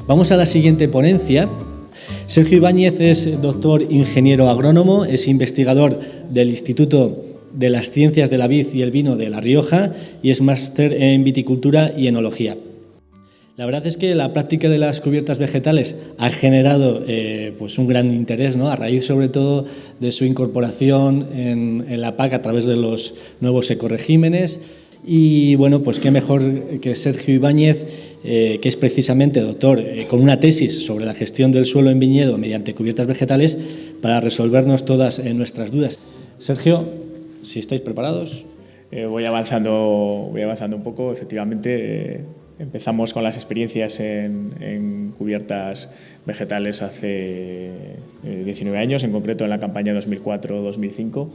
Vamos a la siguiente ponencia. Sergio Ibáñez es doctor ingeniero agrónomo, es investigador del Instituto de las Ciencias de la Vid y el Vino de La Rioja y es máster en viticultura y enología. La verdad es que la práctica de las cubiertas vegetales ha generado pues un gran interés, ¿no? A raíz sobre todo de su incorporación en la PAC a través de los nuevos ecoregímenes. Y bueno, pues qué mejor que Sergio Ibáñez, que es precisamente doctor con una tesis sobre la gestión del suelo en viñedo mediante cubiertas vegetales, para resolvernos todas nuestras dudas. Sergio, si estáis preparados. Voy avanzando un poco. Efectivamente, empezamos con las experiencias en cubiertas vegetales hace 19 años, en concreto en la campaña 2004-2005.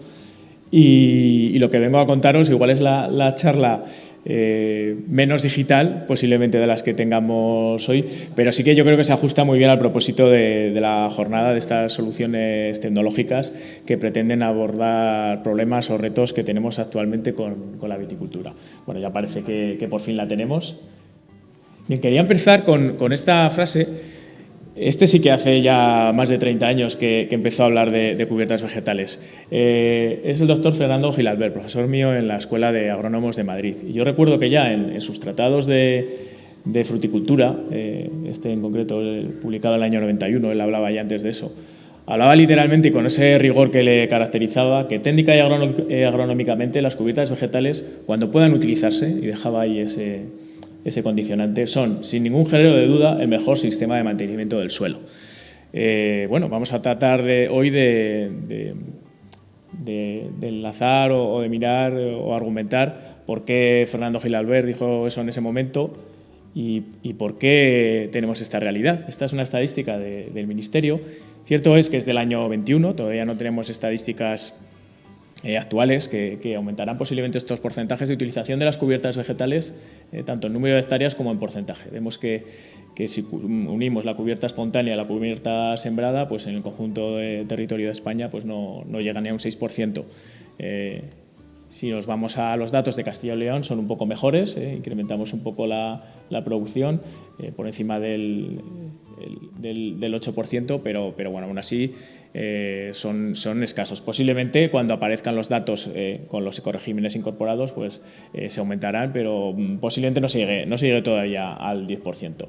Y lo que vengo a contaros igual es la charla menos digital posiblemente de las que tengamos hoy, pero sí que yo creo que se ajusta muy bien al propósito de la jornada, de estas soluciones tecnológicas que pretenden abordar problemas o retos que tenemos actualmente con la viticultura. Bueno, ya parece que por fin la tenemos. Bien, quería empezar con esta frase. Este sí que hace ya más de 30 años que empezó a hablar de cubiertas vegetales. Es el doctor Fernando Gilalbert, profesor mío en la Escuela de Agrónomos de Madrid. Y yo recuerdo que ya en sus tratados de fruticultura, este en concreto publicado en el año 91, él hablaba ya antes de eso, hablaba literalmente y con ese rigor que le caracterizaba que técnica y agronómicamente las cubiertas vegetales, cuando puedan utilizarse, y dejaba ahí ese condicionante, son, sin ningún género de duda, el mejor sistema de mantenimiento del suelo. Bueno, vamos a tratar hoy de enlazar o de mirar o argumentar por qué Fernando Gilalbert dijo eso en ese momento y por qué tenemos esta realidad. Esta es una estadística del Ministerio. Cierto es que es del año 21, todavía no tenemos estadísticas actuales que aumentarán posiblemente estos porcentajes de utilización de las cubiertas vegetales, tanto en número de hectáreas como en porcentaje. Vemos que si unimos la cubierta espontánea a la cubierta sembrada, pues en el conjunto de territorio de España pues no llega ni a un 6%. Si nos vamos a los datos de Castilla y León, son un poco mejores, incrementamos un poco la producción por encima del 8%, pero bueno, aún así son escasos. Posiblemente cuando aparezcan los datos con los ecoregímenes incorporados pues se aumentarán, pero posiblemente no se llegue todavía al 10%.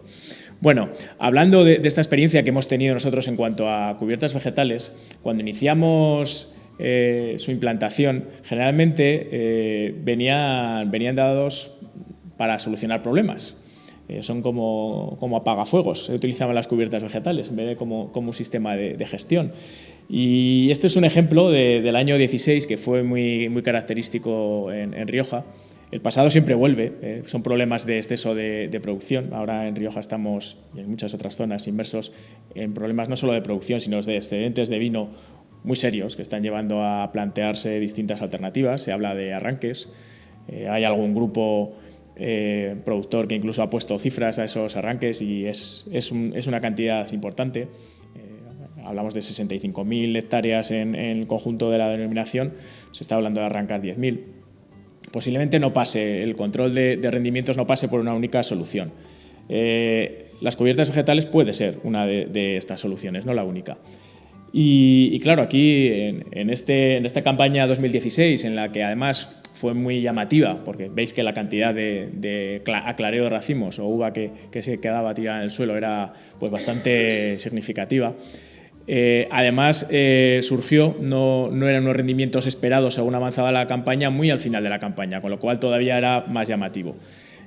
Bueno, hablando de esta experiencia que hemos tenido nosotros en cuanto a cubiertas vegetales, cuando iniciamos su implantación, generalmente venían dados para solucionar problemas. Son como apagafuegos, se utilizaban las cubiertas vegetales en vez de como un sistema de gestión. Y este es un ejemplo del año 16 que fue muy característico en Rioja. El pasado siempre vuelve, son problemas de exceso de producción. Ahora en Rioja estamos, y en muchas otras zonas, inmersos en problemas no solo de producción, sino de excedentes de vino muy serios que están llevando a plantearse distintas alternativas. Se habla de arranques, hay algún grupo productor que incluso ha puesto cifras a esos arranques y es una cantidad importante. Hablamos de 65.000 hectáreas en el conjunto de la denominación, se está hablando de arrancar 10.000. Posiblemente no pase, el control de rendimientos no pase por una única solución. Las cubiertas vegetales puede ser una de estas soluciones, no la única. Y claro, aquí en esta campaña 2016, en la que además fue muy llamativa, porque veis que la cantidad de aclareo de racimos o uva que se quedaba tirada en el suelo era pues bastante significativa. Además, surgió, no eran unos rendimientos esperados según avanzaba la campaña, muy al final de la campaña, con lo cual todavía era más llamativo.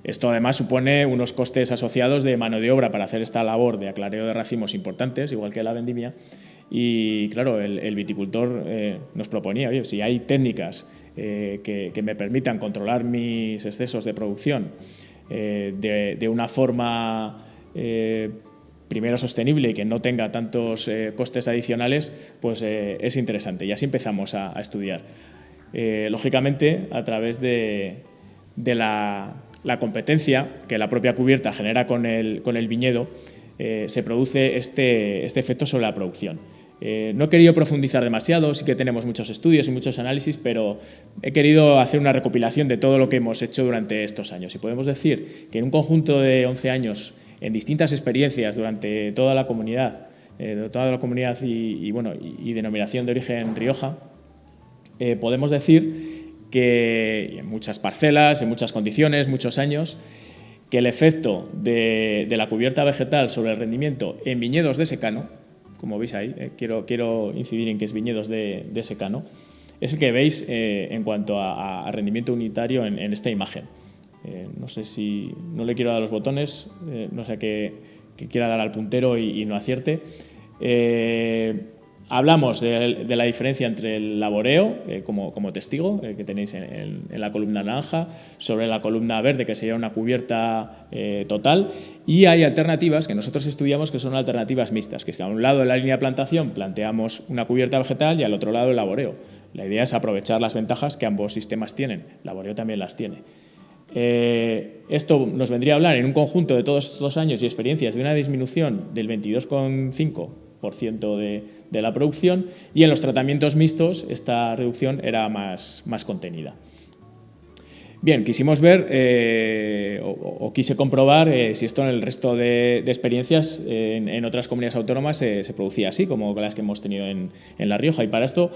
Esto además supone unos costes asociados de mano de obra para hacer esta labor de aclareo de racimos importantes, igual que la vendimia. Y claro, el viticultor nos proponía, oye, si hay técnicas que me permitan controlar mis excesos de producción de una forma primero sostenible y que no tenga tantos costes adicionales, pues es interesante. Y así empezamos a estudiar. Lógicamente, a través de la competencia que la propia cubierta genera con el viñedo, se produce este efecto sobre la producción. No he querido profundizar demasiado, sí que tenemos muchos estudios y muchos análisis, pero he querido hacer una recopilación de todo lo que hemos hecho durante estos años. Y podemos decir que en un conjunto de 11 años en distintas experiencias durante toda la comunidad, y denominación de origen Rioja, podemos decir que en muchas parcelas, en muchas condiciones, muchos años, que el efecto de la cubierta vegetal sobre el rendimiento en viñedos de secano, como veis ahí, quiero incidir en que es viñedos de secano, es el que veis en cuanto a rendimiento unitario en esta imagen. No sé si no le quiero dar los botones, no sé que quiera dar al puntero y no acierte. Hablamos de la diferencia entre el laboreo, como testigo, que tenéis en la columna naranja, sobre la columna verde, que sería una cubierta total, y hay alternativas que nosotros estudiamos que son alternativas mixtas, que es que a un lado de la línea de plantación planteamos una cubierta vegetal y al otro lado el laboreo. La idea es aprovechar las ventajas que ambos sistemas tienen, el laboreo también las tiene. Esto nos vendría a hablar en un conjunto de todos estos años y experiencias de una disminución del 22,5% de la producción, y en los tratamientos mixtos esta reducción era más contenida. Bien, quisimos ver o quise comprobar si esto en el resto de experiencias en otras comunidades autónomas se producía así, como las que hemos tenido en La Rioja, y para esto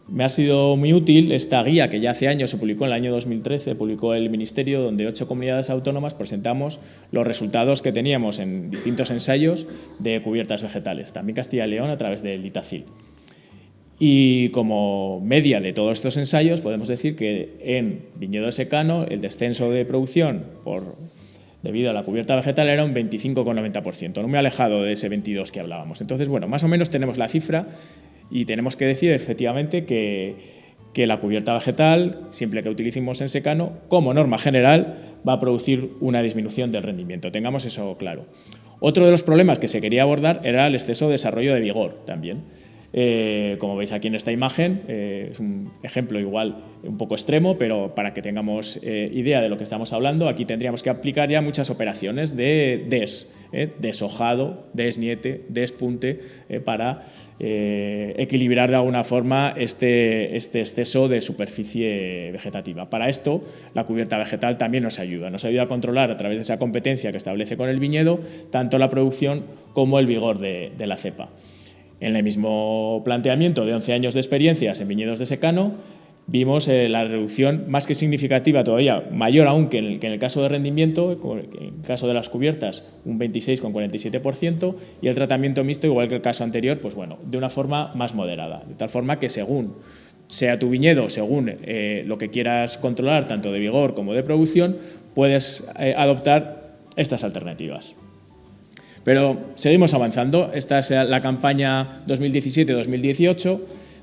me ha sido muy útil esta guía que ya hace años se publicó, en el año 2013, publicó el Ministerio, donde 8 comunidades autónomas presentamos los resultados que teníamos en distintos ensayos de cubiertas vegetales, también Castilla y León a través del Itacil. Y como media de todos estos ensayos podemos decir que en viñedo de secano el descenso de producción debido a la cubierta vegetal era un 25,90%, no muy alejado de ese 22 que hablábamos. Entonces, bueno, más o menos tenemos la cifra. Y tenemos que decir efectivamente que la cubierta vegetal, siempre que utilicemos en secano, como norma general, va a producir una disminución del rendimiento. Tengamos eso claro. Otro de los problemas que se quería abordar era el exceso de desarrollo de vigor también. Como veis aquí en esta imagen, es un ejemplo igual un poco extremo, pero para que tengamos idea de lo que estamos hablando, aquí tendríamos que aplicar ya muchas operaciones de deshojado, desniete, despunte, para equilibrar de alguna forma este exceso de superficie vegetativa. Para esto, la cubierta vegetal también nos ayuda a controlar a través de esa competencia que establece con el viñedo tanto la producción como el vigor de la cepa. En el mismo planteamiento de 11 años de experiencias en viñedos de secano, vimos la reducción más que significativa, todavía mayor aún que en el caso de rendimiento, en el caso de las cubiertas un 26,47%, y el tratamiento mixto, igual que el caso anterior, pues bueno, de una forma más moderada, de tal forma que según sea tu viñedo, según lo que quieras controlar, tanto de vigor como de producción, puedes adoptar estas alternativas. Pero seguimos avanzando. Esta es la campaña 2017-2018.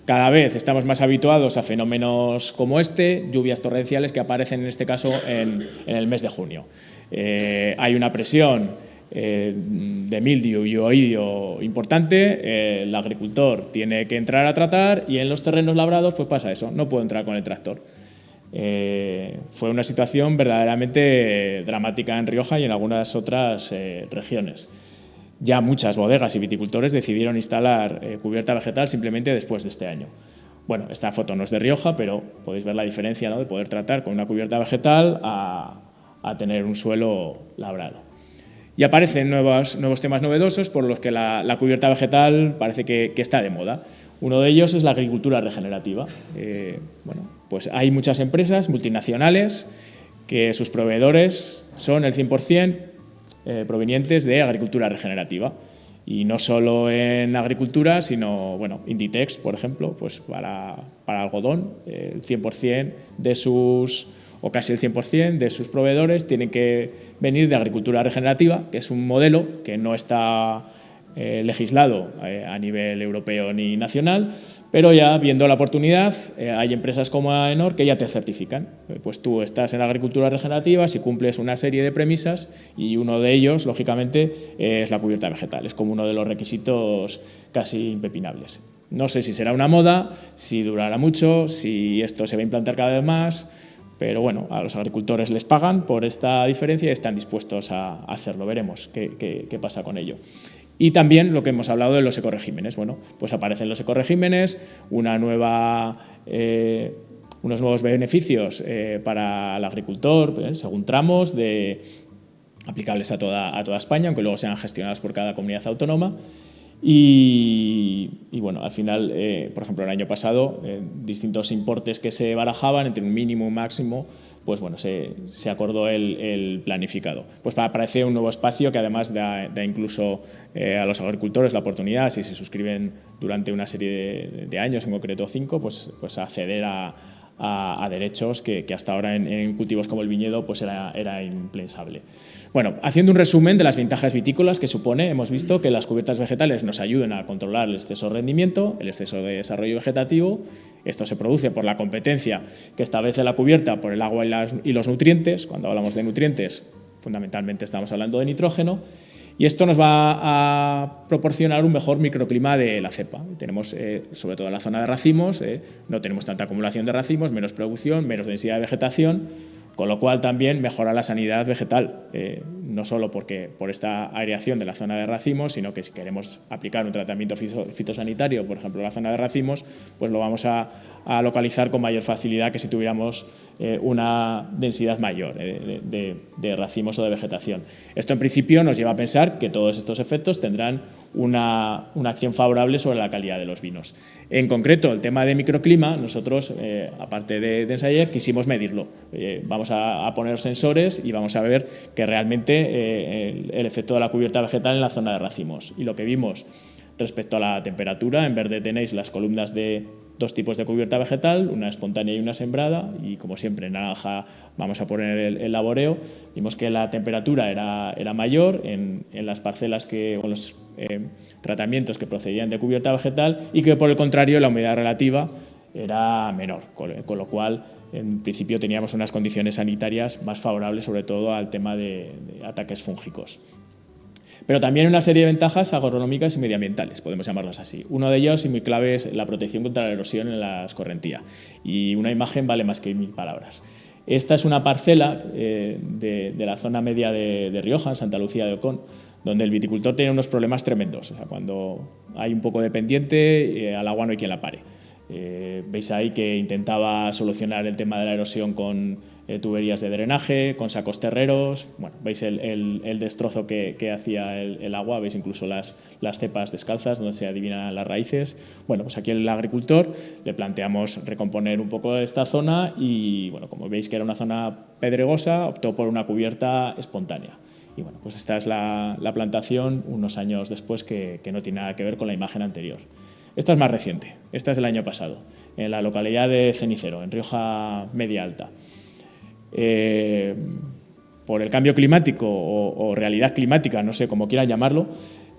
Cada vez estamos más habituados a fenómenos como lluvias torrenciales que aparecen en este caso en el mes de junio. Hay una presión de mildiu y oidio importante, el agricultor tiene que entrar a tratar y en los terrenos labrados pues pasa eso, no puedo entrar con el tractor. Fue una situación verdaderamente dramática en Rioja y en algunas otras regiones. Ya muchas bodegas y viticultores decidieron instalar cubierta vegetal simplemente después de este año. Bueno, esta foto no es de Rioja, pero podéis ver la diferencia, ¿no?, de poder tratar con una cubierta vegetal a tener un suelo labrado. Y aparecen nuevos temas novedosos por los que la cubierta vegetal parece que está de moda. Uno de ellos es la agricultura regenerativa. Pues hay muchas empresas multinacionales que sus proveedores son el 100% provenientes de agricultura regenerativa. Y no solo en agricultura, sino, Inditex, por ejemplo, pues para algodón, el 100% de sus, o casi el 100% de sus proveedores tienen que venir de agricultura regenerativa, que es un modelo que no está legislado a nivel europeo ni nacional, pero ya viendo la oportunidad, hay empresas como AENOR que ya te certifican. Pues tú estás en agricultura regenerativa si cumples una serie de premisas y uno de ellos, lógicamente, es la cubierta vegetal. Es como uno de los requisitos casi impepinables. No sé si será una moda, si durará mucho, si esto se va a implantar cada vez más, pero bueno, a los agricultores les pagan por esta diferencia y están dispuestos a hacerlo. Veremos qué pasa con ello. Y también lo que hemos hablado de los ecoregímenes. Pues aparecen los ecoregímenes, unos nuevos beneficios para el agricultor, según tramos de aplicables a toda España, aunque luego sean gestionados por cada comunidad autónoma. Y bueno, al final, por ejemplo, el año pasado, distintos importes que se barajaban entre un mínimo y un máximo, pues bueno, se acordó el planificado. Pues aparece un nuevo espacio que además da incluso a los agricultores la oportunidad, si se suscriben durante una serie de años, en concreto 5, pues acceder a derechos que hasta ahora en cultivos como el viñedo pues era impensable. Bueno, haciendo un resumen de las ventajas vitícolas que supone, hemos visto que las cubiertas vegetales nos ayudan a controlar el exceso de rendimiento, el exceso de desarrollo vegetativo. Esto se produce por la competencia que establece la cubierta por el agua y los nutrientes. Cuando hablamos de nutrientes, fundamentalmente estamos hablando de nitrógeno. Y esto nos va a proporcionar un mejor microclima de la cepa. Tenemos, sobre todo en la zona de racimos, no tenemos tanta acumulación de racimos, menos producción, menos densidad de vegetación, con lo cual también mejora la sanidad vegetal, no solo por esta aireación de la zona de racimos, sino que si queremos aplicar un tratamiento fitosanitario, por ejemplo, en la zona de racimos, pues lo vamos a localizar con mayor facilidad que si tuviéramos una densidad mayor de racimos o de vegetación. Esto en principio nos lleva a pensar que todos estos efectos tendrán una acción favorable sobre la calidad de los vinos. En concreto, el tema de microclima, nosotros, aparte de ensayar, quisimos medirlo. Vamos a poner sensores y vamos a ver que realmente el efecto de la cubierta vegetal en la zona de racimos. Y lo que vimos respecto a la temperatura, en verde tenéis las columnas de dos tipos de cubierta vegetal, una espontánea y una sembrada, y como siempre en naranja vamos a poner el laboreo. Vimos que la temperatura era mayor en las parcelas con los tratamientos que procedían de cubierta vegetal, y que por el contrario la humedad relativa era menor, con lo cual en principio teníamos unas condiciones sanitarias más favorables, sobre todo al tema de ataques fúngicos. Pero también una serie de ventajas agronómicas y medioambientales, podemos llamarlas así. Uno de ellos, y muy clave, es la protección contra la erosión en la escorrentía. Y una imagen vale más que 1000 palabras. Esta es una parcela de la zona media de Rioja, en Santa Lucía de Ocón, donde el viticultor tiene unos problemas tremendos. O sea, cuando hay un poco de pendiente, al agua no hay quien la pare. Veis ahí que intentaba solucionar el tema de la erosión con tuberías de drenaje, con sacos terreros. Bueno, veis el destrozo que hacía el agua, veis incluso las cepas descalzas donde se adivinan las raíces. Bueno, pues aquí el agricultor le planteamos recomponer un poco esta zona y, bueno, como veis que era una zona pedregosa, optó por una cubierta espontánea. Y bueno, pues esta es la plantación unos años después que no tiene nada que ver con la imagen anterior. Esta es más reciente, esta es del año pasado, en la localidad de Cenicero, en Rioja Media Alta. Por el cambio climático o realidad climática, no sé cómo quieran llamarlo,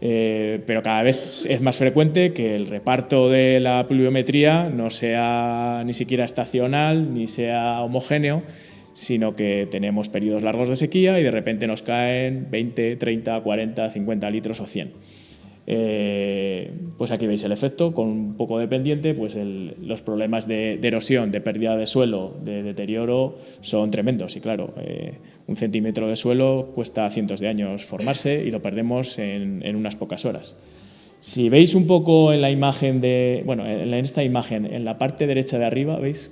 pero cada vez es más frecuente que el reparto de la pluviometría no sea ni siquiera estacional ni sea homogéneo, sino que tenemos periodos largos de sequía y de repente nos caen 20, 30, 40, 50 litros o 100. Pues aquí veis el efecto, con un poco de pendiente, pues los problemas de erosión, de pérdida de suelo, de deterioro son tremendos. Y claro, 1 centímetro de suelo cuesta cientos de años formarse y lo perdemos en unas pocas horas. Si veis un poco en la imagen en esta imagen, en la parte derecha de arriba, veis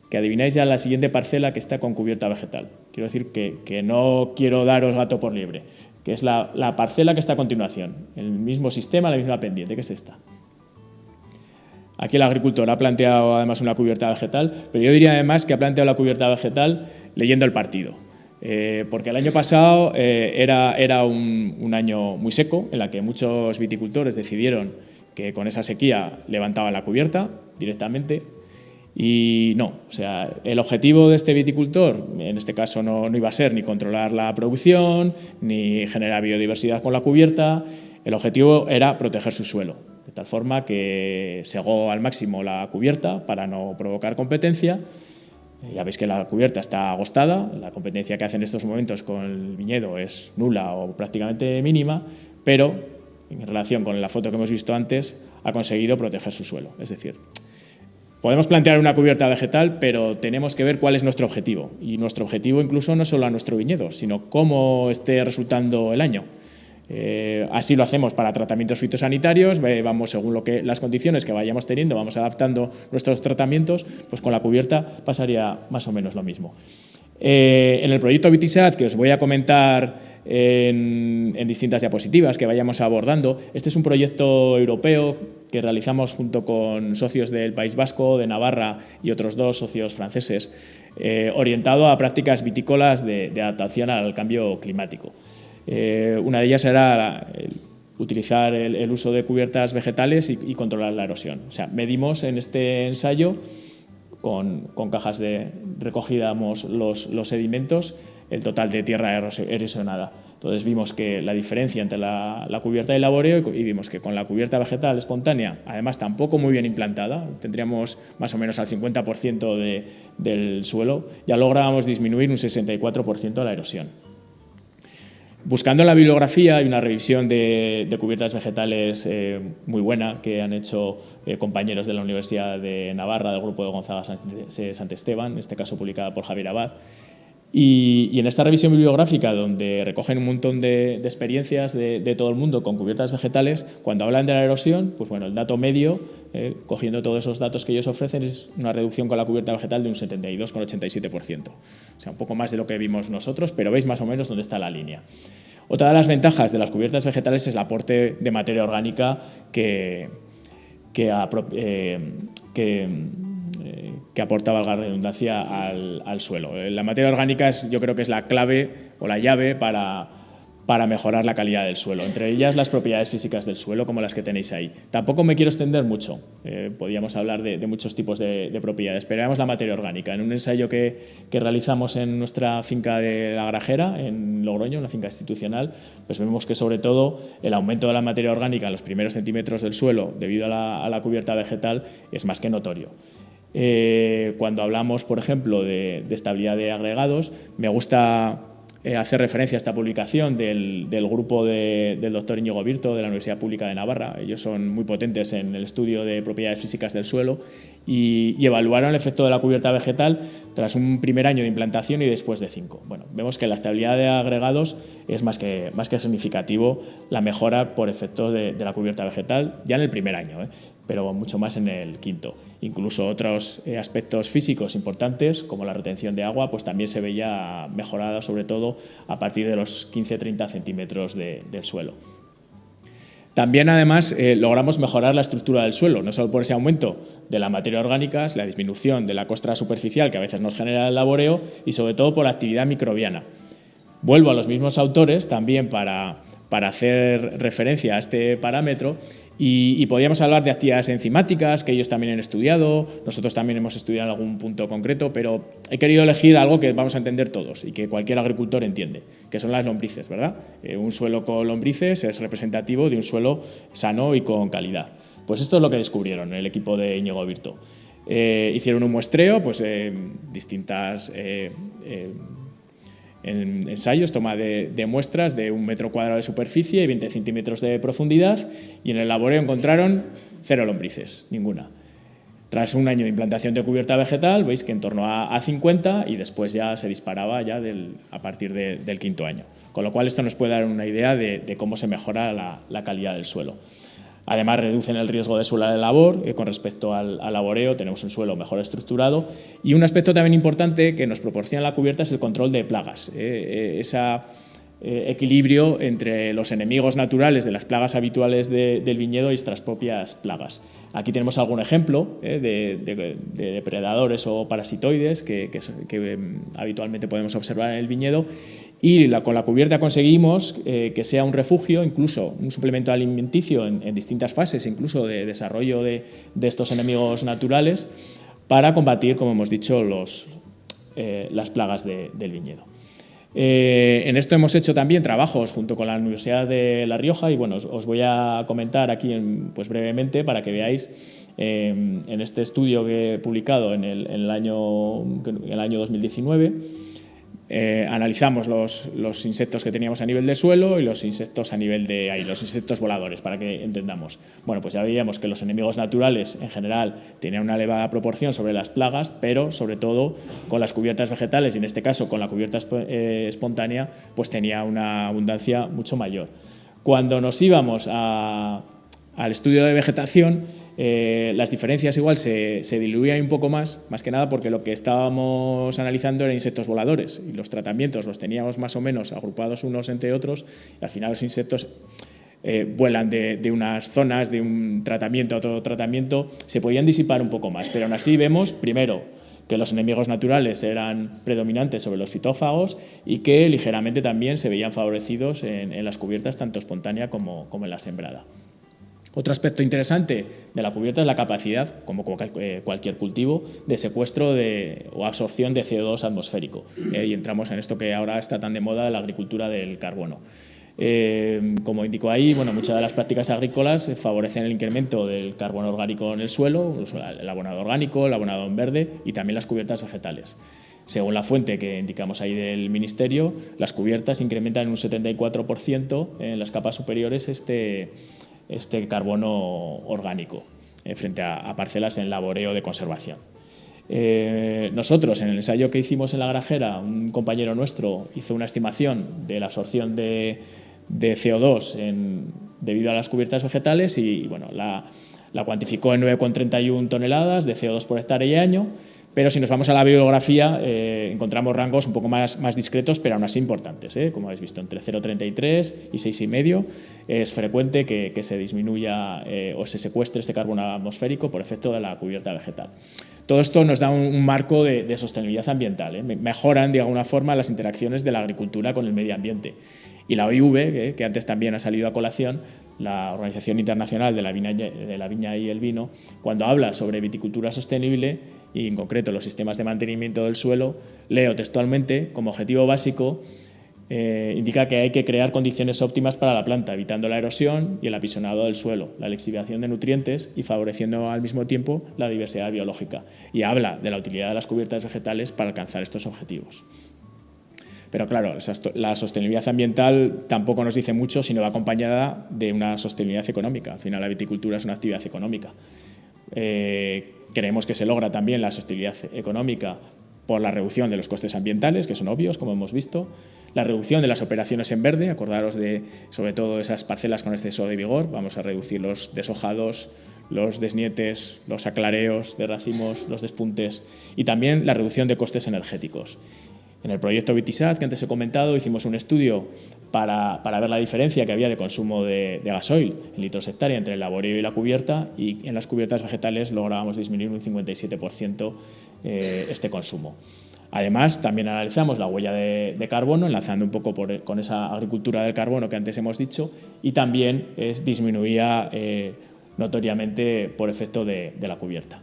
que adivináis ya la siguiente parcela que está con cubierta vegetal. Quiero decir que no quiero daros gato por liebre, que es la parcela que está a continuación, el mismo sistema, la misma pendiente, que es esta. Aquí el agricultor ha planteado además una cubierta vegetal, pero yo diría además que ha planteado la cubierta vegetal leyendo el partido, porque el año pasado era un año muy seco, en la que muchos viticultores decidieron que con esa sequía levantaban la cubierta directamente. Y no, o sea, el objetivo de este viticultor, en este caso no iba a ser ni controlar la producción, ni generar biodiversidad con la cubierta. El objetivo era proteger su suelo, de tal forma que segó al máximo la cubierta para no provocar competencia. Ya veis que la cubierta está agostada, la competencia que hace en estos momentos con el viñedo es nula o prácticamente mínima, pero en relación con la foto que hemos visto antes, ha conseguido proteger su suelo. Es decir, podemos plantear una cubierta vegetal, pero tenemos que ver cuál es nuestro objetivo. Y nuestro objetivo incluso no solo a nuestro viñedo, sino cómo esté resultando el año. Así lo hacemos para tratamientos fitosanitarios, vamos según las condiciones que vayamos teniendo, vamos adaptando nuestros tratamientos, pues con la cubierta pasaría más o menos lo mismo. En el proyecto Vitisat, que os voy a comentar en distintas diapositivas que vayamos abordando. Este es un proyecto europeo que realizamos junto con socios del País Vasco, de Navarra y otros 2 socios franceses, orientado a prácticas vitícolas de adaptación al cambio climático. Una de ellas era utilizar el uso de cubiertas vegetales y controlar la erosión. O sea, medimos en este ensayo, con cajas recogíamos los sedimentos, el total de tierra erosionada. Entonces vimos que la diferencia entre la cubierta y el laboreo, y vimos que con la cubierta vegetal espontánea, además tampoco muy bien implantada, tendríamos más o menos al 50% del suelo, ya lográbamos disminuir un 64% la erosión. Buscando en la bibliografía hay una revisión de cubiertas vegetales muy buena que han hecho compañeros de la Universidad de Navarra, del grupo de Gonzaga Santesteban, en este caso publicada por Javier Abad. Y en esta revisión bibliográfica, donde recogen un montón de experiencias de todo el mundo con cubiertas vegetales, cuando hablan de la erosión, pues bueno, el dato medio, cogiendo todos esos datos que ellos ofrecen, es una reducción con la cubierta vegetal de un 72,87%. O sea, un poco más de lo que vimos nosotros, pero veis más o menos dónde está la línea. Otra de las ventajas de las cubiertas vegetales es el aporte de materia orgánica que aporta, valga la redundancia, al suelo. La materia orgánica yo creo que es la clave o la llave para mejorar la calidad del suelo, entre ellas las propiedades físicas del suelo, como las que tenéis ahí. Tampoco me quiero extender mucho, podríamos hablar de muchos tipos de propiedades, pero veamos la materia orgánica. En un ensayo que realizamos en nuestra finca de La Grajera, en Logroño, en la finca institucional, pues vemos que sobre todo el aumento de la materia orgánica en los primeros centímetros del suelo debido a la cubierta vegetal es más que notorio. Cuando hablamos, por ejemplo, de estabilidad de agregados, me gusta hacer referencia a esta publicación del grupo del doctor Íñigo Virto de la Universidad Pública de Navarra. Ellos son muy potentes en el estudio de propiedades físicas del suelo y evaluaron el efecto de la cubierta vegetal tras un primer año de implantación y después de 5. Bueno, vemos que la estabilidad de agregados es más que significativo la mejora por efecto de la cubierta vegetal ya en el primer año, pero mucho más en el quinto. Incluso otros aspectos físicos importantes, como la retención de agua, pues también se veía mejorada, sobre todo a partir de los 15-30 centímetros del suelo. También, además, logramos mejorar la estructura del suelo, no solo por ese aumento de la materia orgánica, la disminución de la costra superficial que a veces nos genera el laboreo, y sobre todo por la actividad microbiana. Vuelvo a los mismos autores también para hacer referencia a este parámetro. Y podríamos hablar de actividades enzimáticas que ellos también han estudiado, nosotros también hemos estudiado en algún punto concreto, pero he querido elegir algo que vamos a entender todos y que cualquier agricultor entiende, que son las lombrices, ¿verdad? Un suelo con lombrices es representativo de un suelo sano y con calidad. Pues esto es lo que descubrieron el equipo de Íñigo Virto. Hicieron un muestreo, pues distintas en ensayos, toma de muestras de 1 metro cuadrado de superficie y 20 centímetros de profundidad, y en el laboreo encontraron 0 lombrices, ninguna. Tras un año de implantación de cubierta vegetal, veis que en torno a 50, y después ya se disparaba ya a partir del quinto año. Con lo cual esto nos puede dar una idea de cómo se mejora la calidad del suelo. Además, reducen el riesgo de suelo de labor con respecto al laboreo, tenemos un suelo mejor estructurado. Y un aspecto también importante que nos proporciona la cubierta es el control de plagas. Ese equilibrio entre los enemigos naturales de las plagas habituales del viñedo y nuestras propias plagas. Aquí tenemos algún ejemplo de depredadores o parasitoides que habitualmente podemos observar en el viñedo. Y con la cubierta conseguimos que sea un refugio, incluso un suplemento alimenticio en distintas fases, incluso de desarrollo de estos enemigos naturales, para combatir, como hemos dicho, las plagas del viñedo. En esto hemos hecho también trabajos junto con la Universidad de La Rioja, y bueno, os voy a comentar aquí pues brevemente para que veáis en este estudio que he publicado en el año 2019. Analizamos los insectos que teníamos a nivel de suelo y los insectos a nivel de aire, los insectos voladores, para que entendamos. Bueno, pues ya veíamos que los enemigos naturales en general tenían una elevada proporción sobre las plagas, pero sobre todo con las cubiertas vegetales, y en este caso con la cubierta espontánea, pues tenía una abundancia mucho mayor. Cuando nos íbamos al estudio de vegetación, las diferencias igual se diluían un poco más que nada porque lo que estábamos analizando eran insectos voladores y los tratamientos los teníamos más o menos agrupados unos entre otros y al final los insectos vuelan de unas zonas, de un tratamiento a otro tratamiento, se podían disipar un poco más, pero aún así vemos, primero, que los enemigos naturales eran predominantes sobre los fitófagos y que ligeramente también se veían favorecidos en las cubiertas, tanto espontánea como en la sembrada. Otro aspecto interesante de la cubierta es la capacidad, como cualquier cultivo, de secuestro o absorción de CO2 atmosférico. Y entramos en esto que ahora está tan de moda, la agricultura del carbono. Como indicó ahí, muchas de las prácticas agrícolas favorecen el incremento del carbono orgánico en el suelo, el abonado orgánico, el abonado en verde y también las cubiertas vegetales. Según la fuente que indicamos ahí del Ministerio, las cubiertas incrementan en un 74% en las capas superiores este carbono orgánico frente a parcelas en laboreo de conservación. Nosotros, en el ensayo que hicimos en La Grajera, un compañero nuestro hizo una estimación de la absorción de CO2 debido a las cubiertas vegetales y la cuantificó en 9,31 toneladas de CO2 por hectárea y año. Pero si nos vamos a la bibliografía, encontramos rangos un poco más discretos, pero aún así importantes, como habéis visto, entre 0,33 y 6,5 es frecuente que se disminuya o se secuestre este carbono atmosférico por efecto de la cubierta vegetal. Todo esto nos da un marco de sostenibilidad ambiental, mejoran de alguna forma las interacciones de la agricultura con el medio ambiente. Y la OIV, que antes también ha salido a colación, la Organización Internacional de la Viña y el Vino, cuando habla sobre viticultura sostenible y en concreto los sistemas de mantenimiento del suelo, leo textualmente, como objetivo básico, indica que hay que crear condiciones óptimas para la planta, evitando la erosión y el apisonado del suelo, la lixiviación de nutrientes y favoreciendo al mismo tiempo la diversidad biológica. Y habla de la utilidad de las cubiertas vegetales para alcanzar estos objetivos. Pero claro, la sostenibilidad ambiental tampoco nos dice mucho si no va acompañada de una sostenibilidad económica. Al final la viticultura es una actividad económica. Creemos que se logra también la sostenibilidad económica por la reducción de los costes ambientales, que son obvios, como hemos visto, la reducción de las operaciones en verde, acordaros de sobre todo esas parcelas con exceso de vigor, vamos a reducir los deshojados, los desnietes, los aclareos de racimos, los despuntes y también la reducción de costes energéticos. En el proyecto Vitisat, que antes he comentado, hicimos un estudio para ver la diferencia que había de consumo de gasoil en litros hectárea entre el laboreo y la cubierta, y en las cubiertas vegetales lográbamos disminuir un 57% este consumo. Además, también analizamos la huella de carbono, enlazando un poco con esa agricultura del carbono que antes hemos dicho, y también disminuía notoriamente por efecto de la cubierta.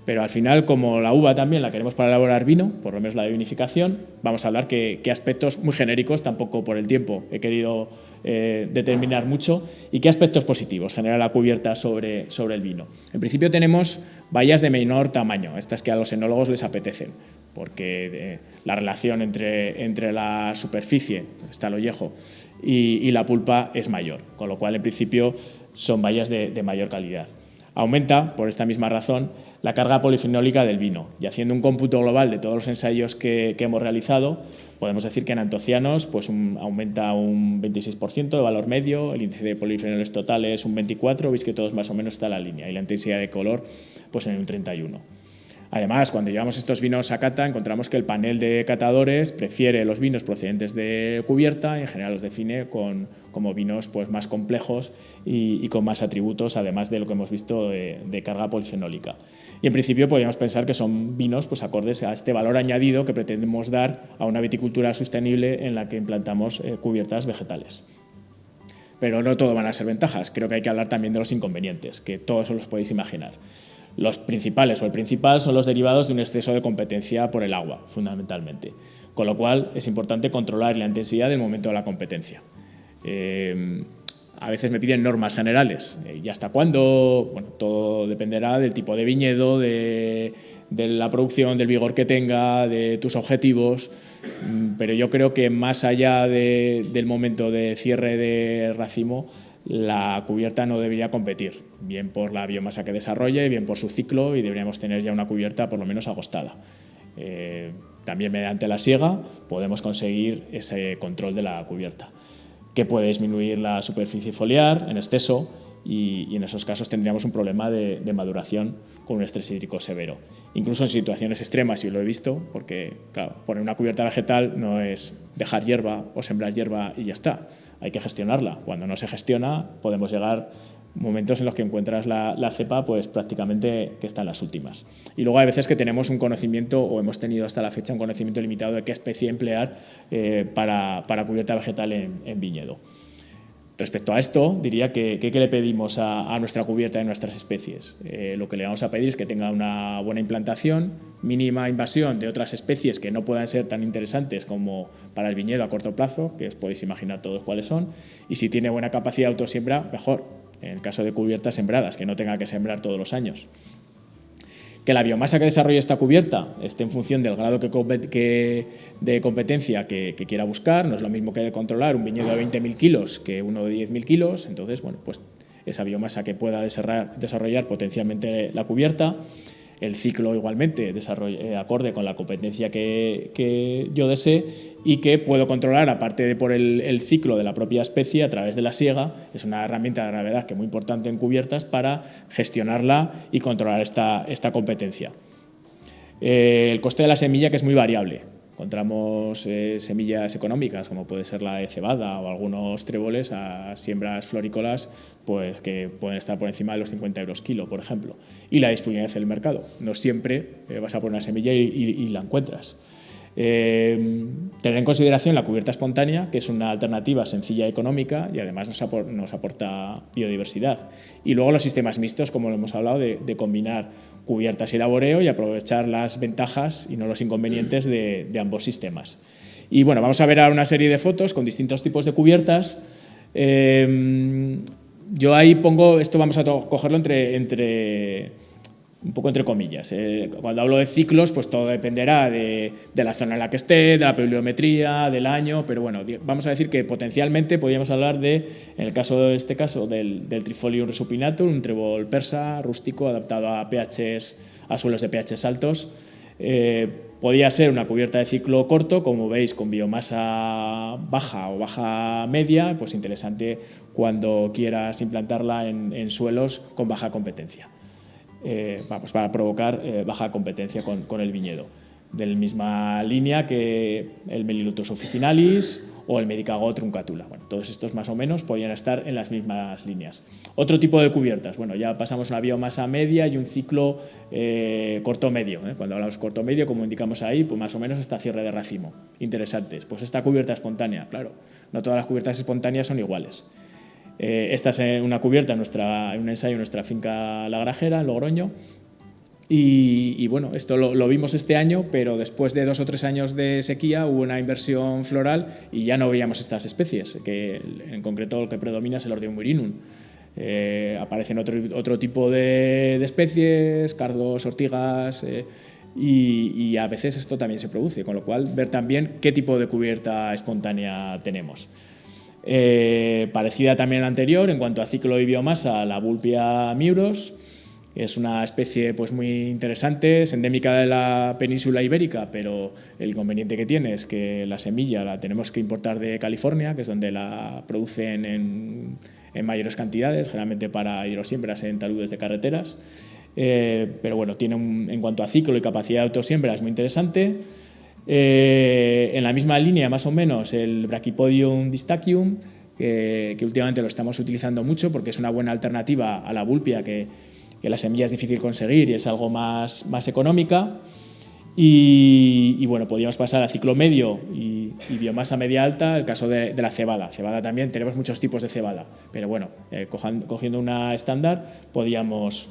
Pero al final, como la uva también la queremos para elaborar vino, por lo menos la de vinificación, vamos a hablar que aspectos muy genéricos, tampoco por el tiempo he querido determinar mucho, y qué aspectos positivos genera la cubierta sobre el vino. En principio tenemos bayas de menor tamaño, estas que a los enólogos les apetecen, porque la relación entre la superficie, está el ollejo, y la pulpa es mayor, con lo cual en principio son bayas de mayor calidad. Aumenta, por esta misma razón, la carga polifenólica del vino, y haciendo un cómputo global de todos los ensayos que hemos realizado, podemos decir que en antocianos aumenta un 26% de valor medio, el índice de polifenoles totales un 24%, veis que todos más o menos está en la línea, y la intensidad de color en un 31%. Además, cuando llevamos estos vinos a cata, encontramos que el panel de catadores prefiere los vinos procedentes de cubierta y en general los define como vinos más complejos y con más atributos, además de lo que hemos visto de carga polifenólica. Y en principio podríamos pensar que son vinos acordes a este valor añadido que pretendemos dar a una viticultura sostenible en la que implantamos cubiertas vegetales. Pero no todo van a ser ventajas, creo que hay que hablar también de los inconvenientes, que todos os los podéis imaginar. Los principales o el principal son los derivados de un exceso de competencia por el agua, fundamentalmente. Con lo cual es importante controlar la intensidad del momento de la competencia. A veces me piden normas generales. ¿Y hasta cuándo? Todo dependerá del tipo de viñedo, de la producción, del vigor que tenga, de tus objetivos. Pero yo creo que más allá del momento de cierre de racimo, la cubierta no debería competir, bien por la biomasa que desarrolle, bien por su ciclo, y deberíamos tener ya una cubierta por lo menos agostada. También mediante la siega podemos conseguir ese control de la cubierta, que puede disminuir la superficie foliar en exceso y en esos casos tendríamos un problema de maduración con un estrés hídrico severo. Incluso en situaciones extremas, y lo he visto, porque claro, poner una cubierta vegetal no es dejar hierba o sembrar hierba y ya está. Hay que gestionarla. Cuando no se gestiona, podemos llegar momentos en los que encuentras la cepa pues prácticamente que está en las últimas. Y luego hay veces que tenemos un conocimiento, o hemos tenido hasta la fecha un conocimiento limitado de qué especie emplear para cubierta vegetal en viñedo. Respecto a esto, diría que ¿qué le pedimos a nuestra cubierta de nuestras especies? Lo que le vamos a pedir es que tenga una buena implantación, mínima invasión de otras especies que no puedan ser tan interesantes como para el viñedo a corto plazo, que os podéis imaginar todos cuáles son, y si tiene buena capacidad de autosiembra, mejor, en el caso de cubiertas sembradas, que no tenga que sembrar todos los años. Que la biomasa que desarrolle esta cubierta esté en función del grado de competencia que quiera buscar. No es lo mismo que controlar un viñedo de 20.000 kilos que uno de 10.000 kilos. Entonces, bueno, pues esa biomasa que pueda desarrollar potencialmente la cubierta. El ciclo igualmente acorde con la competencia que yo desee, y que puedo controlar, aparte de por el ciclo de la propia especie, a través de la siega. Es una herramienta de gravedad que es muy importante en cubiertas para gestionarla y controlar esta competencia. El coste de la semilla, que es muy variable. Encontramos semillas económicas, como puede ser la de cebada o algunos tréboles, a siembras florícolas pues, que pueden estar por encima de los 50 euros kilo, por ejemplo. Y la disponibilidad del mercado. No siempre vas a poner una semilla y la encuentras. Tener en consideración la cubierta espontánea, que es una alternativa sencilla y económica, y además nos aporta biodiversidad. Y luego los sistemas mixtos, como lo hemos hablado, de combinar cubiertas y laboreo y aprovechar las ventajas y no los inconvenientes de ambos sistemas. Y bueno, vamos a ver ahora una serie de fotos con distintos tipos de cubiertas. Yo ahí pongo, esto vamos a cogerlo un poco entre comillas. Cuando hablo de ciclos, pues todo dependerá de la zona en la que esté, de la pluviometría, del año, pero bueno, vamos a decir que potencialmente podríamos hablar en el caso de este caso, del Trifolium resupinatum, un trébol persa, rústico, adaptado a suelos de pHs altos. Podría ser una cubierta de ciclo corto, como veis, con biomasa baja o baja media, pues interesante cuando quieras implantarla en suelos con baja competencia. Para provocar baja competencia con el viñedo. De la misma línea que el Melilotus officinalis o el Medicago truncatula. Bueno, todos estos más o menos podrían estar en las mismas líneas. Otro tipo de cubiertas. Bueno, ya pasamos a una biomasa media y un ciclo corto-medio. Cuando hablamos corto-medio, como indicamos ahí, pues más o menos hasta cierre de racimo. Interesantes. Pues esta cubierta espontánea, claro, no todas las cubiertas espontáneas son iguales. Esta es una cubierta en un ensayo en nuestra finca La Grajera, en Logroño. Y bueno, esto lo vimos este año, pero después de 2 o 3 años de sequía hubo una inversión floral y ya no veíamos estas especies, que en concreto lo que predomina es el Ordium murinum. Aparecen otro tipo de especies, cardos, ortigas, y a veces esto también se produce, con lo cual ver también qué tipo de cubierta espontánea tenemos. Parecida también a la anterior en cuanto a ciclo y biomasa, la Vulpia miuros. Es una especie pues, muy interesante, es endémica de la península ibérica, pero el inconveniente que tiene es que la semilla la tenemos que importar de California, que es donde la producen en mayores cantidades, generalmente para hidrosiembras en taludes de carreteras. Pero bueno, tiene en cuanto a ciclo y capacidad de autosiembra es muy interesante. En la misma línea, más o menos, el Brachypodium distachium, que últimamente lo estamos utilizando mucho porque es una buena alternativa a la Vulpia, que la semilla es difícil conseguir y es algo más económica. Y bueno, podríamos pasar a ciclo medio y biomasa media alta, el caso de la cebada. Cebada también, tenemos muchos tipos de cebada, pero bueno, cogiendo una estándar podríamos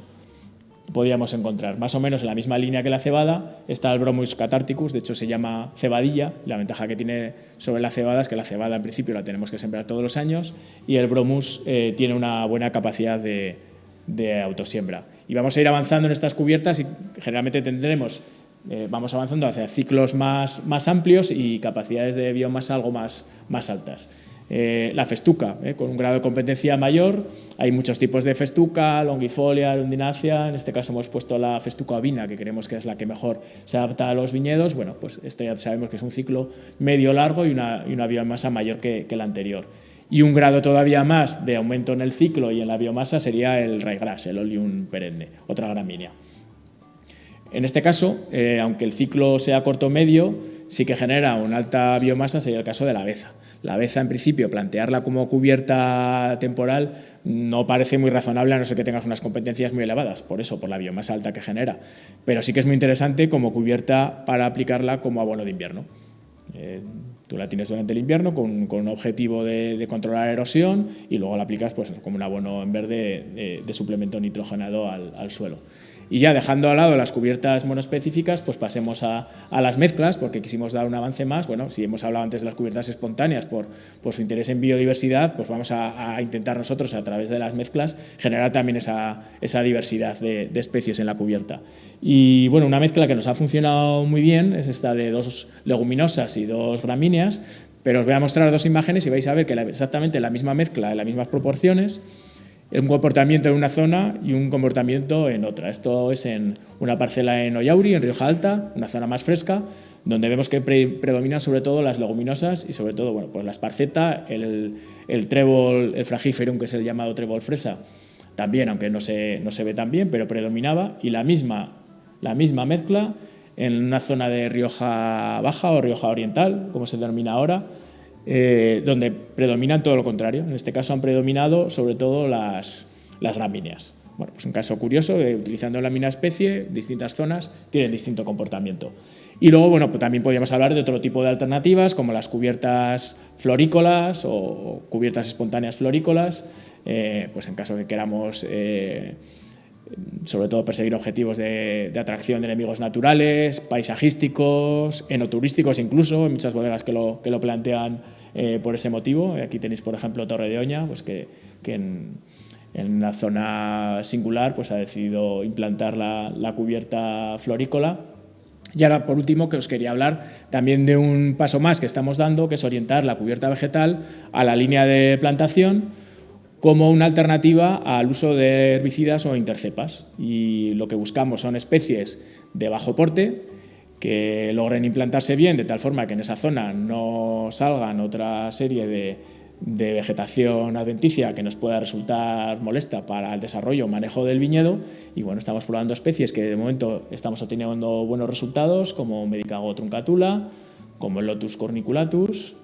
encontrar. Más o menos en la misma línea que la cebada está el Bromus catharticus, de hecho se llama cebadilla. La ventaja que tiene sobre la cebada es que la cebada en principio la tenemos que sembrar todos los años y el Bromus tiene una buena capacidad de autosiembra. Y vamos a ir avanzando en estas cubiertas y generalmente vamos avanzando hacia ciclos más amplios y capacidades de biomasa algo más altas. La festuca, con un grado de competencia mayor. Hay muchos tipos de festuca, longifolia, rundinacea. En este caso hemos puesto la festuca ovina, que creemos que es la que mejor se adapta a los viñedos. Bueno, pues este ya sabemos que es un ciclo medio largo y una biomasa mayor que la anterior. Y un grado todavía más de aumento en el ciclo y en la biomasa sería el ryegrass, el Oleum perenne, otra gramínea. En este caso, aunque el ciclo sea corto o medio, sí que genera una alta biomasa, sería el caso de la beza. La beza, en principio, plantearla como cubierta temporal no parece muy razonable a no ser que tengas unas competencias muy elevadas, por eso, por la biomasa alta que genera. Pero sí que es muy interesante como cubierta para aplicarla como abono de invierno. Tú la tienes durante el invierno con un objetivo de controlar erosión y luego la aplicas pues, como un abono en verde de suplemento nitrogenado al suelo. Y ya dejando al lado las cubiertas monoespecíficas, pues pasemos a las mezclas, porque quisimos dar un avance más. Bueno, si hemos hablado antes de las cubiertas espontáneas por su interés en biodiversidad, pues vamos a intentar nosotros, a través de las mezclas, generar también esa diversidad de especies en la cubierta. Y bueno, una mezcla que nos ha funcionado muy bien es esta de 2 leguminosas y 2 gramíneas, pero os voy a mostrar 2 imágenes y vais a ver que exactamente la misma mezcla, en las mismas proporciones, un comportamiento en una zona y un comportamiento en otra. Esto es en una parcela en Ollauri, en Rioja Alta, una zona más fresca, donde vemos que predominan sobre todo las leguminosas y sobre todo bueno, pues la esparceta, el trébol, el fragiferum, que es el llamado trébol fresa, también, aunque no se ve tan bien, pero predominaba, y la misma mezcla en una zona de Rioja Baja o Rioja Oriental, como se denomina ahora, donde predominan todo lo contrario. En este caso han predominado sobre todo las gramíneas. Bueno, pues un caso curioso, utilizando la misma especie, distintas zonas tienen distinto comportamiento. Y luego, bueno, pues también podríamos hablar de otro tipo de alternativas, como las cubiertas florícolas o cubiertas espontáneas florícolas, pues en caso de que queramos sobre todo perseguir objetivos de atracción de enemigos naturales, paisajísticos, enoturísticos incluso, hay muchas bodegas que lo plantean por ese motivo. Aquí tenéis, por ejemplo, Torre de Oña, pues que en una zona singular pues ha decidido implantar la cubierta florícola. Y ahora, por último, que os quería hablar también de un paso más que estamos dando, que es orientar la cubierta vegetal a la línea de plantación como una alternativa al uso de herbicidas o intercepas. Y lo que buscamos son especies de bajo porte que logren implantarse bien, de tal forma que en esa zona no salgan otra serie de vegetación adventicia que nos pueda resultar molesta para el desarrollo o manejo del viñedo. Y bueno, estamos probando especies que de momento estamos obteniendo buenos resultados, como Medicago truncatula, como el Lotus corniculatus,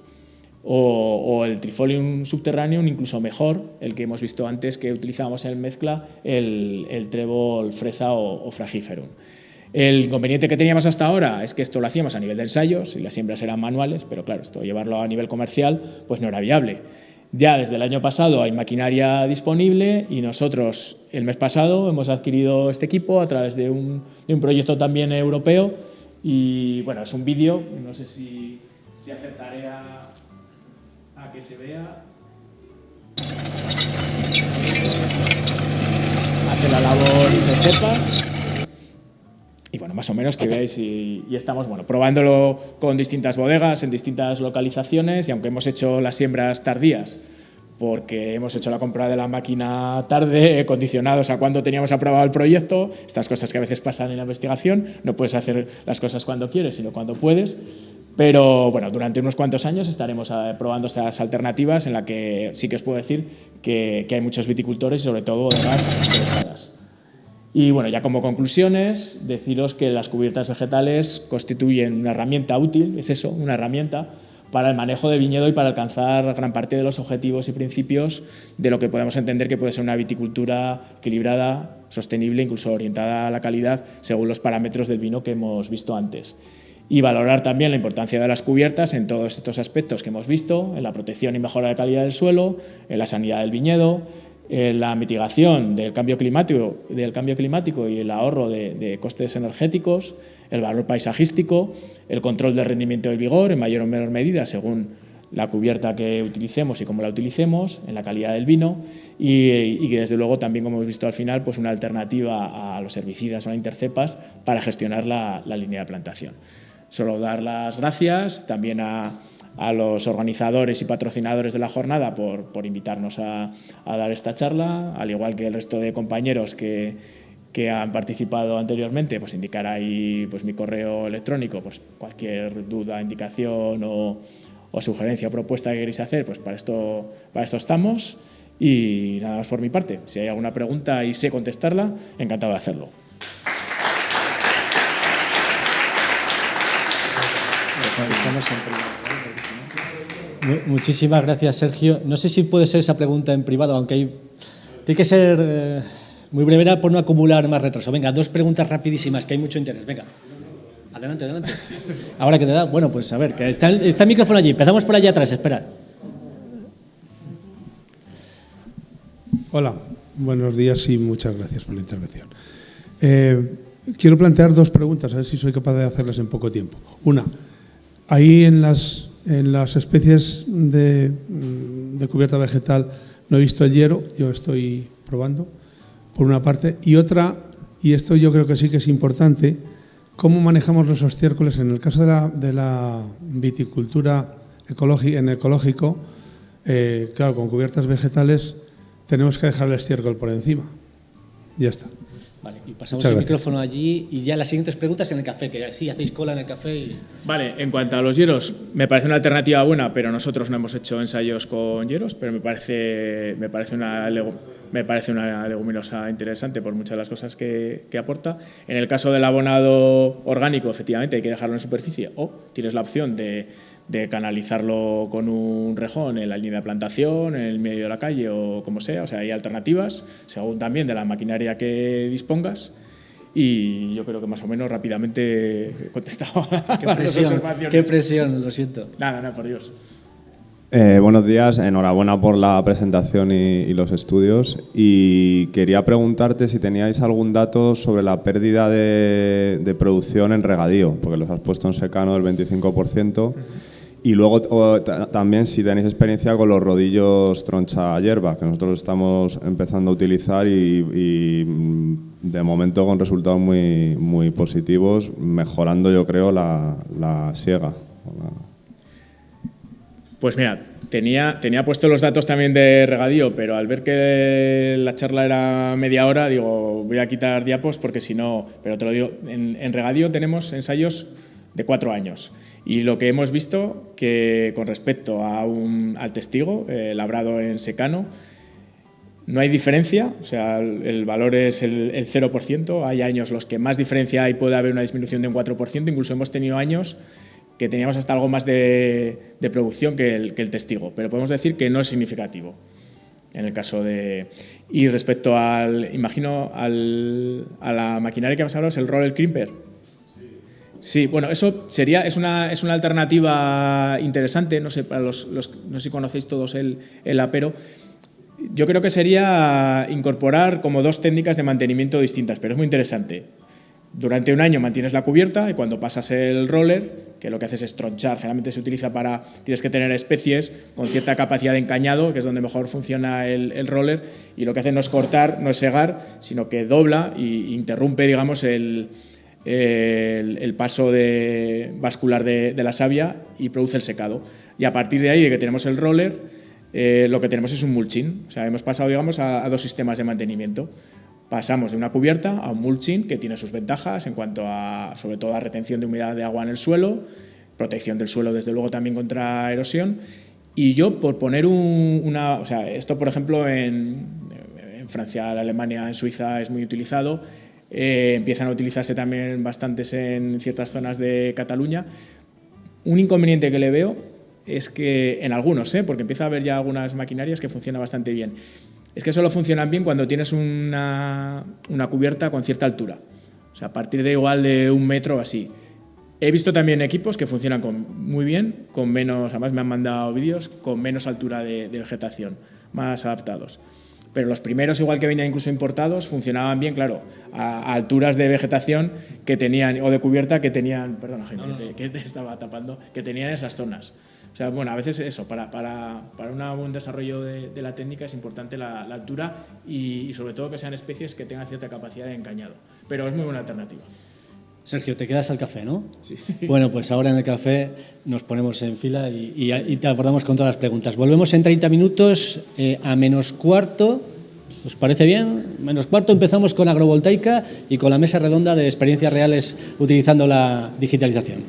o el Trifolium subterraneum, incluso mejor, el que hemos visto antes que utilizábamos en mezcla, el trébol fresa o fragiferum. El inconveniente que teníamos hasta ahora es que esto lo hacíamos a nivel de ensayos y las siembras eran manuales, pero claro, esto llevarlo a nivel comercial pues no era viable. Ya desde el año pasado hay maquinaria disponible y nosotros el mes pasado hemos adquirido este equipo a través de un proyecto también europeo y bueno, es un vídeo, no sé si acertaré a que se vea. Hace la labor de cepas. Y bueno, más o menos que veáis y estamos bueno, probándolo con distintas bodegas en distintas localizaciones y aunque hemos hecho las siembras tardías porque hemos hecho la compra de la máquina tarde, condicionados a cuando teníamos aprobado el proyecto, estas cosas que a veces pasan en la investigación, no puedes hacer las cosas cuando quieres, sino cuando puedes. Pero bueno, durante unos cuantos años estaremos probando estas alternativas en la que sí que os puedo decir que hay muchos viticultores y sobre todo bodegas interesadas. Y bueno, ya como conclusiones, deciros que las cubiertas vegetales constituyen una herramienta útil, es eso, una herramienta para el manejo de viñedo y para alcanzar gran parte de los objetivos y principios de lo que podemos entender que puede ser una viticultura equilibrada, sostenible, incluso orientada a la calidad según los parámetros del vino que hemos visto antes. Y valorar también la importancia de las cubiertas en todos estos aspectos que hemos visto, en la protección y mejora de calidad del suelo, en la sanidad del viñedo, en la mitigación del cambio climático y el ahorro de costes energéticos, el valor paisajístico, el control del rendimiento del vigor en mayor o menor medida según la cubierta que utilicemos y cómo la utilicemos, en la calidad del vino y que desde luego también, como hemos visto al final, pues una alternativa a los herbicidas o a intercepas para gestionar la línea de plantación. Solo dar las gracias también a los organizadores y patrocinadores de la jornada por invitarnos a dar esta charla, al igual que el resto de compañeros que han participado anteriormente, pues indicar ahí pues mi correo electrónico, pues cualquier duda, indicación o o sugerencia o propuesta que queréis hacer, pues para esto estamos. Y nada más por mi parte. Si hay alguna pregunta y sé contestarla, encantado de hacerlo. Muchísimas gracias, Sergio. No sé si puede ser esa pregunta en privado, aunque tiene que ser muy breve por no acumular más retraso. Venga, 2 preguntas rapidísimas, que hay mucho interés. Venga, adelante. Ahora que te da, bueno, pues a ver, que está el micrófono allí. Empezamos por allá atrás, espera. Hola, buenos días y muchas gracias por la intervención. Quiero plantear 2 preguntas, a ver si soy capaz de hacerlas en poco tiempo. Una, ahí en las especies de cubierta vegetal no he visto el hierro, yo estoy probando, por una parte. Y otra, y esto yo creo que sí que es importante, ¿cómo manejamos los estiércoles? En el caso de la viticultura ecológico, claro, con cubiertas vegetales tenemos que dejar el estiércol por encima. Ya está. Vale, y pasamos el micrófono allí y ya las siguientes preguntas en el café, que sí, hacéis cola en el café. Vale, en cuanto a los hierros, me parece una alternativa buena, pero nosotros no hemos hecho ensayos con hierros, pero me parece una leguminosa interesante por muchas de las cosas que aporta. En el caso del abonado orgánico, efectivamente, hay que dejarlo en superficie o tienes la opción de canalizarlo con un rejón en la línea de plantación, en el medio de la calle o como sea. O sea, hay alternativas, según también de la maquinaria que dispongas. Y yo creo que más o menos rápidamente he contestado a las observaciones. Qué presión, lo siento. Nada, por Dios. Buenos días, enhorabuena por la presentación y los estudios. Y quería preguntarte si teníais algún dato sobre la pérdida de producción en regadío, porque los has puesto en secano del 25%. Y luego también si tenéis experiencia con los rodillos troncha hierba, que nosotros estamos empezando a utilizar y de momento con resultados muy, muy positivos, mejorando yo creo la siega. Pues mira, tenía puesto los datos también de regadío, pero al ver que la charla era media hora, digo, voy a quitar diapos porque si no, pero te lo digo, en regadío tenemos ensayos de 4 años. Y lo que hemos visto, que con respecto al testigo, labrado en secano, no hay diferencia, o sea, el valor es el 0%, hay años los que más diferencia hay, puede haber una disminución de un 4%, incluso hemos tenido años que teníamos hasta algo más de producción que el testigo, pero podemos decir que no es significativo en el caso de... Y respecto a la maquinaria que hemos hablado, es el roller crimper. Sí, bueno, eso es una alternativa interesante, no sé, no sé si conocéis todos el apero. Yo creo que sería incorporar como 2 técnicas de mantenimiento distintas, pero es muy interesante. Durante un año mantienes la cubierta y cuando pasas el roller, que lo que haces es tronchar, generalmente se utiliza tienes que tener especies con cierta capacidad de encañado, que es donde mejor funciona el roller, y lo que hace no es cortar, no es segar, sino que dobla e interrumpe, digamos, el paso vascular de la savia y produce el secado. Y a partir de ahí, de que tenemos el roller, lo que tenemos es un mulching. O sea, hemos pasado, digamos, a 2 sistemas de mantenimiento. Pasamos de una cubierta a un mulching que tiene sus ventajas en cuanto a, sobre todo, a retención de humedad de agua en el suelo, protección del suelo, desde luego, también contra erosión. Y yo, por poner o sea, esto, por ejemplo, en Francia, en Alemania, en Suiza es muy utilizado. Empiezan a utilizarse también bastantes en ciertas zonas de Cataluña. Un inconveniente que le veo es que, en algunos, porque empieza a haber ya algunas maquinarias que funcionan bastante bien, es que solo funcionan bien cuando tienes una cubierta con cierta altura. O sea, a partir de igual de 1 metro o así. He visto también equipos que funcionan muy bien, con menos, además me han mandado vídeos, con menos altura de vegetación, más adaptados. Pero los primeros, igual que venían incluso importados, funcionaban bien, claro, a alturas de vegetación que tenían, o de cubierta que tenían, perdona, Jaime, que te estaba tapando, que tenían esas zonas. O sea, bueno, a veces eso, para un buen desarrollo de la técnica es importante la altura y sobre todo que sean especies que tengan cierta capacidad de encañado. Pero es muy buena alternativa. Sergio, te quedas al café, ¿no? Sí. Bueno, pues ahora en el café nos ponemos en fila y te abordamos con todas las preguntas. Volvemos en 30 minutos a -4. ¿Os parece bien? -4 empezamos con agrovoltaica y con la mesa redonda de experiencias reales utilizando la digitalización.